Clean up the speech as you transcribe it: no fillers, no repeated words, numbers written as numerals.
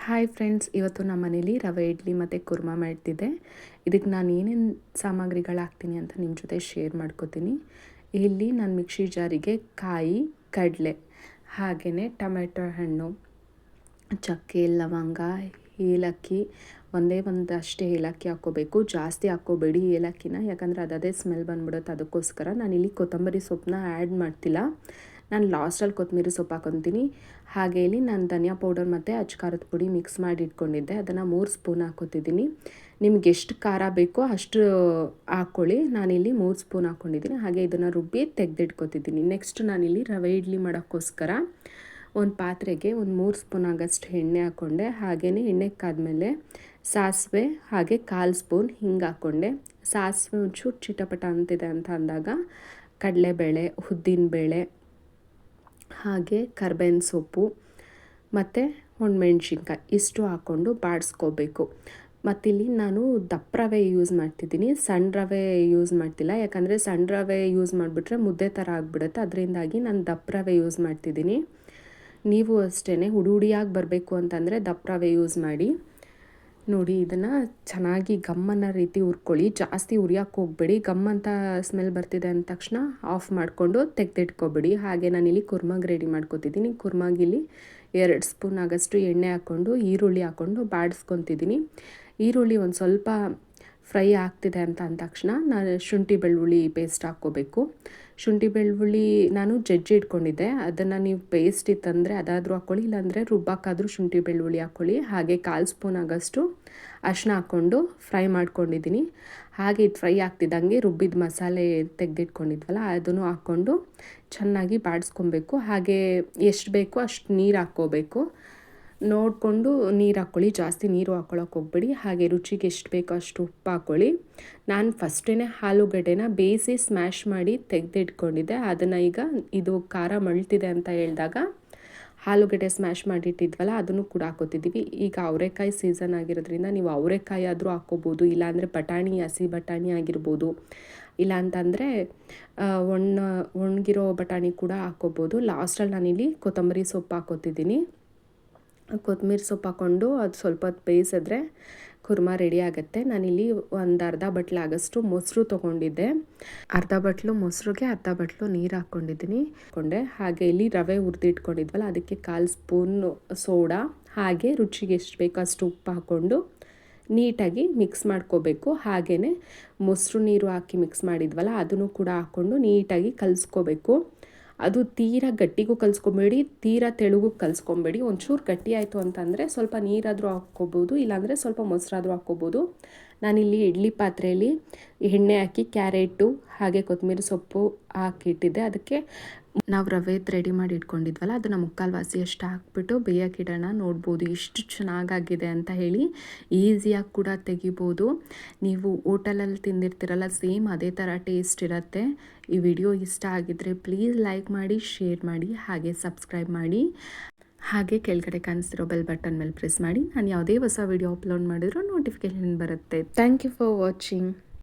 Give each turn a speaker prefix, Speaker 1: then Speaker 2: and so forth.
Speaker 1: Hi friends, ಇವತ್ತು ನಮ್ಮ ಮನೇಲಿ ರವೆ ಇಡ್ಲಿ ಮತ್ತು ಕುರ್ಮಾ ಮಾಡ್ತಿದ್ದೆ. ಇದಕ್ಕೆ ನಾನು ಏನೇನು ಸಾಮಗ್ರಿಗಳು ಹಾಕ್ತೀನಿ ಅಂತ ನಿಮ್ಮ ಜೊತೆ ಶೇರ್ ಮಾಡ್ಕೋತೀನಿ. ಇಲ್ಲಿ ನಾನು ಮಿಕ್ಸಿ ಜಾರಿಗೆ ಕಾಯಿ, ಕಡಲೆ, ಹಾಗೆಯೇ ಟೊಮೆಟೊ ಹಣ್ಣು, ಚಕ್ಕೆ, ಲವಂಗ, ಏಲಕ್ಕಿ, ಒಂದಷ್ಟೇ ಏಲಕ್ಕಿ ಹಾಕ್ಕೋಬೇಕು. ಜಾಸ್ತಿ ಹಾಕ್ಕೋಬೇಡಿ ಏಲಕ್ಕಿನ, ಯಾಕಂದರೆ ಅದೇ ಸ್ಮೆಲ್ ಬಂದ್ಬಿಡುತ್ತೆ. ಅದಕ್ಕೋಸ್ಕರ ನಾನಿಲ್ಲಿ ಕೊತ್ತಂಬರಿ ಸೊಪ್ಪನ್ನ ಆ್ಯಡ್ ಮಾಡ್ತಿಲ್ಲ. ನಾನು ಲಾಸ್ಟಲ್ಲಿ ಕೊತ್ತಂಬರಿ ಸೊಪ್ಪು ಹಾಕ್ಕೊತೀನಿ. ಹಾಗೆ ಇಲ್ಲಿ ನಾನು ಧನಿಯಾ ಪೌಡರ್ ಮತ್ತು ಅಚ್ಕಾರದ ಪುಡಿ ಮಿಕ್ಸ್ ಮಾಡಿ ಇಟ್ಕೊಂಡಿದ್ದೆ, ಅದನ್ನು 3 ಸ್ಪೂನ್ ಹಾಕ್ಕೊತಿದ್ದೀನಿ. ನಿಮ್ಗೆ ಎಷ್ಟು ಖಾರ ಬೇಕೋ ಅಷ್ಟು ಹಾಕ್ಕೊಳ್ಳಿ. ನಾನಿಲ್ಲಿ 3 ಸ್ಪೂನ್ ಹಾಕ್ಕೊಂಡಿದ್ದೀನಿ. ಹಾಗೆ ಇದನ್ನು ರುಬ್ಬಿ ತೆಗೆದಿಟ್ಕೊತಿದ್ದೀನಿ. ನೆಕ್ಸ್ಟ್ ನಾನಿಲ್ಲಿ ರವೆ ಇಡ್ಲಿ ಮಾಡೋಕ್ಕೋಸ್ಕರ ಒಂದು ಪಾತ್ರೆಗೆ ಒಂದು 3 ಸ್ಪೂನ್ ಆಗೋಷ್ಟು ಎಣ್ಣೆ ಹಾಕ್ಕೊಂಡೆ. ಹಾಗೆಯೇ ಎಣ್ಣೆ ಕಾದ್ಮೇಲೆ ಸಾಸಿವೆ ಹಾಗೆ 1/4 ಸ್ಪೂನ್ ಹಿಂಗೆ ಹಾಕ್ಕೊಂಡೆ. ಸಾಸಿವೆ ಒಂಚೂರು ಚಿಟಪಟ ಅಂತಿದೆ ಅಂತ ಅಂದಾಗ ಕಡಲೆಬೇಳೆ, ಉದ್ದಿನಬೇಳೆ, ಹಾಗೆ ಕರ್ಬೇವಿನ ಸೊಪ್ಪು ಮತ್ತು ಒಣಮೆಣ್ಸಿನ್ಕಾಯಿ ಇಷ್ಟು ಹಾಕ್ಕೊಂಡು ಬಾಡಿಸ್ಕೋಬೇಕು. ಮತ್ತಿಲ್ಲಿ ನಾನು ದಪ್ಪ ರವೆ ಯೂಸ್ ಮಾಡ್ತಿದ್ದೀನಿ, ಸಣ್ಣ ರವೆ ಯೂಸ್ ಮಾಡ್ತಿಲ್ಲ. ಯಾಕಂದರೆ ಸಣ್ಣ ರವೆ ಯೂಸ್ ಮಾಡಿಬಿಟ್ರೆ ಮುದ್ದೆ ಥರ ಆಗಿಬಿಡುತ್ತೆ. ಅದರಿಂದಾಗಿ ನಾನು ದಪ್ಪ ರವೆ ಯೂಸ್ ಮಾಡ್ತಿದ್ದೀನಿ. ನೀವು ಅಷ್ಟೇ ಹುಡಿಯಾಗಿ ಬರಬೇಕು ಅಂತಂದರೆ ದಪ್ಪ ರವೆ ಯೂಸ್ ಮಾಡಿ. ನೋಡಿ, ಇದನ್ನು ಚೆನ್ನಾಗಿ ಗಮ್ಮನ್ನ ರೀತಿ ಹುರ್ಕೊಳ್ಳಿ. ಜಾಸ್ತಿ ಹುರಿಯೋಕ್ಕೆ ಹೋಗಬೇಡಿ. ಗಮ್ಮಂತ ಸ್ಮೆಲ್ ಬರ್ತಿದೆ ಅಂದ ತಕ್ಷಣ ಆಫ್ ಮಾಡಿಕೊಂಡು ತೆಗೆದಿಟ್ಕೊಬೇಡಿ. ಹಾಗೆ ನಾನಿಲ್ಲಿ ಕುರ್ಮಾಗೆ ರೆಡಿ ಮಾಡ್ಕೊತಿದ್ದೀನಿ. ಕುರ್ಮಾಗಿಲ್ಲಿ 2 ಸ್ಪೂನ್ ಆಗೋಷ್ಟು ಎಣ್ಣೆ ಹಾಕ್ಕೊಂಡು ಈರುಳ್ಳಿ ಹಾಕ್ಕೊಂಡು ಬಾಡಿಸ್ಕೊತಿದ್ದೀನಿ. ಈರುಳ್ಳಿ ಒಂದು ಸ್ವಲ್ಪ ಫ್ರೈ ಆಗ್ತಿದೆ ಅಂತ ಅಂದ ತಕ್ಷಣ ನಾನು ಶುಂಠಿ ಬೆಳ್ಳುಳ್ಳಿ ಪೇಸ್ಟ್ ಹಾಕ್ಕೋಬೇಕು. ಶುಂಠಿ ಬೆಳ್ಳುಳ್ಳಿ ನಾನು ಜಜ್ಜಿ ಇಟ್ಕೊಂಡಿದ್ದೆ, ಅದನ್ನು ನೀವು ಪೇಸ್ಟ್ ಇತ್ತಂದರೆ ಅದಾದರೂ ಹಾಕ್ಕೊಳ್ಳಿ, ಇಲ್ಲಾಂದರೆ ರುಬ್ಬಕ್ಕಾದರೂ ಶುಂಠಿ ಬೆಳ್ಳುಳ್ಳಿ ಹಾಕ್ಕೊಳ್ಳಿ. ಹಾಗೆ 1/4 ಸ್ಪೂನ್ ಆಗೋಷ್ಟು ಅರಿಶಿನ ಹಾಕ್ಕೊಂಡು ಫ್ರೈ ಮಾಡ್ಕೊಂಡಿದ್ದೀನಿ. ಹಾಗೆ ಇದು ಫ್ರೈ ಆಗ್ತಿದ್ದಂಗೆ ರುಬ್ಬಿದ ಮಸಾಲೆ ತೆಗೆದಿಟ್ಕೊಂಡಿದ್ವಲ್ಲ ಅದನ್ನು ಹಾಕ್ಕೊಂಡು ಚೆನ್ನಾಗಿ ಬಾಡಿಸ್ಕೊಬೇಕು. ಹಾಗೆ ಎಷ್ಟು ಬೇಕೋ ಅಷ್ಟು ನೀರು ಹಾಕ್ಕೋಬೇಕು. ನೋಡಿಕೊಂಡು ನೀರು ಹಾಕ್ಕೊಳ್ಳಿ, ಜಾಸ್ತಿ ನೀರು ಹಾಕ್ಕೊಳ್ಳೋಕೆ ಹೋಗ್ಬೇಡಿ. ಹಾಗೆ ರುಚಿಗೆ ಎಷ್ಟು ಬೇಕೋ ಅಷ್ಟು ಉಪ್ಪು ಹಾಕ್ಕೊಳ್ಳಿ. ನಾನು ಫಸ್ಟೇ ಆಲೂಗಡ್ಡೆನ ಬೇಯಿಸಿ ಸ್ಮ್ಯಾಶ್ ಮಾಡಿ ತೆಗೆದಿಟ್ಕೊಂಡಿದ್ದೆ. ಅದನ್ನು ಈಗ ಇದು ಖಾರ ಮಳ್ತಿದೆ ಅಂತ ಹೇಳಿದಾಗ ಆಲೂಗಡ್ಡೆ ಸ್ಮ್ಯಾಶ್ ಮಾಡಿಟ್ಟಿದ್ವಲ್ಲ ಅದನ್ನು ಕೂಡ ಹಾಕ್ಕೋತಿದ್ದೀವಿ. ಈಗ ಅವರೆಕಾಯಿ ಸೀಸನ್ ಆಗಿರೋದ್ರಿಂದ ನೀವು ಅವರೆಕಾಯಿ ಆದರೂ ಹಾಕ್ಕೋಬೋದು, ಇಲ್ಲಾಂದರೆ ಬಟಾಣಿ, ಹಸಿ ಬಟಾಣಿ ಆಗಿರ್ಬೋದು, ಇಲ್ಲಾಂತಂದರೆ ಒಣಗಿರೋ ಬಟಾಣಿ ಕೂಡ ಹಾಕ್ಕೋಬೋದು. ಲಾಸ್ಟಲ್ಲಿ ನಾನಿಲ್ಲಿ ಕೊತ್ತಂಬರಿ ಸೊಪ್ಪು ಹಾಕ್ಕೋತಿದ್ದೀನಿ. ಕೊತ್ತಂಬರಿ ಸೊಪ್ಪು ಹಾಕ್ಕೊಂಡು ಅದು ಸ್ವಲ್ಪ ಹೊತ್ತು ಬೇಯಿಸಿದ್ರೆ ಕುರ್ಮಾ ರೆಡಿ ಆಗುತ್ತೆ. ನಾನಿಲ್ಲಿ ಒಂದು ಅರ್ಧ ಬಟ್ಲು ಆಗೋಷ್ಟು ಮೊಸರು ತೊಗೊಂಡಿದ್ದೆ. ಅರ್ಧ ಬಟ್ಲು ಮೊಸರಿಗೆ ಅರ್ಧ ಬಟ್ಲು ನೀರು ಹಾಕ್ಕೊಂಡಿದ್ದೀನಿ. ಹಾಗೆ ಇಲ್ಲಿ ರವೆ ಹುರಿದಿಟ್ಕೊಂಡಿದ್ವಲ್ಲ ಅದಕ್ಕೆ 1/4 ಸ್ಪೂನ್ ಸೋಡಾ, ಹಾಗೆ ರುಚಿಗೆ ಎಷ್ಟು ಬೇಕೋ ಅಷ್ಟು ಉಪ್ಪು ಹಾಕ್ಕೊಂಡು ನೀಟಾಗಿ ಮಿಕ್ಸ್ ಮಾಡ್ಕೋಬೇಕು. ಹಾಗೆಯೇ ಮೊಸರು ನೀರು ಹಾಕಿ ಮಿಕ್ಸ್ ಮಾಡಿದ್ವಲ್ಲ ಅದನ್ನು ಕೂಡ ಹಾಕ್ಕೊಂಡು ನೀಟಾಗಿ ಕಲಿಸ್ಕೋಬೇಕು. ಅದು ತೀರಾ ಗಟ್ಟಿಗೂ ಕಲಿಸ್ಕೊಬೇಡಿ, ತೀರಾ ತೆಳುಗೂ ಕಲಿಸ್ಕೊಬೇಡಿ. ಒಂಚೂರು ಗಟ್ಟಿ ಆಯಿತು ಅಂತಂದರೆ ಸ್ವಲ್ಪ ನೀರಾದರೂ ಹಾಕ್ಕೋಬೋದು, ಇಲ್ಲಾಂದರೆ ಸ್ವಲ್ಪ ಮೊಸರಾದರೂ ಹಾಕ್ಕೋಬೋದು. ನಾನಿಲ್ಲಿ ಇಡ್ಲಿ ಪಾತ್ರೆಯಲ್ಲಿ ಎಣ್ಣೆ ಹಾಕಿ ಕ್ಯಾರೆಟು ಹಾಗೆ ಕೊತ್ತಂಬರಿ ಸೊಪ್ಪು ಹಾಕಿಟ್ಟಿದ್ದೆ. ಅದಕ್ಕೆ ನಾವು ರವೆ ರೆಡಿ ಮಾಡಿ ಇಟ್ಕೊಂಡಿದ್ವಲ್ಲ ಅದನ್ನು 3/4 ವಾಸಿಯಷ್ಟು ಹಾಕ್ಬಿಟ್ಟು ಬೇಯಕ್ಕಿಡೋಣ. ನೋಡ್ಬೋದು ಎಷ್ಟು ಚೆನ್ನಾಗಾಗಿದೆ ಅಂತ ಹೇಳಿ. ಈಸಿಯಾಗಿ ಕೂಡ ತೆಗಿಬೋದು. ನೀವು ಹೋಟೆಲಲ್ಲಿ ತಿಂದಿರ್ತೀರಲ್ಲ, ಸೇಮ್ ಅದೇ ಥರ ಟೇಸ್ಟ್ ಇರುತ್ತೆ. ಈ ವಿಡಿಯೋ ಇಷ್ಟ ಆಗಿದ್ದರೆ ಪ್ಲೀಸ್ ಲೈಕ್ ಮಾಡಿ, ಶೇರ್ ಮಾಡಿ, ಹಾಗೆ ಸಬ್ಸ್ಕ್ರೈಬ್ ಮಾಡಿ. ಹಾಗೆ ಕೆಳಗಡೆ ಕಾಣಿಸ್ತಿರೋ ಬೆಲ್ ಬಟನ್ ಮೇಲೆ ಪ್ರೆಸ್ ಮಾಡಿ. ನಾನು ಯಾವುದೇ ಹೊಸ ವಿಡಿಯೋ ಅಪ್ಲೋಡ್ ಮಾಡಿದ್ರೂ ನೋಟಿಫಿಕೇಷನ್ ಬರುತ್ತೆ. Thank you for watching.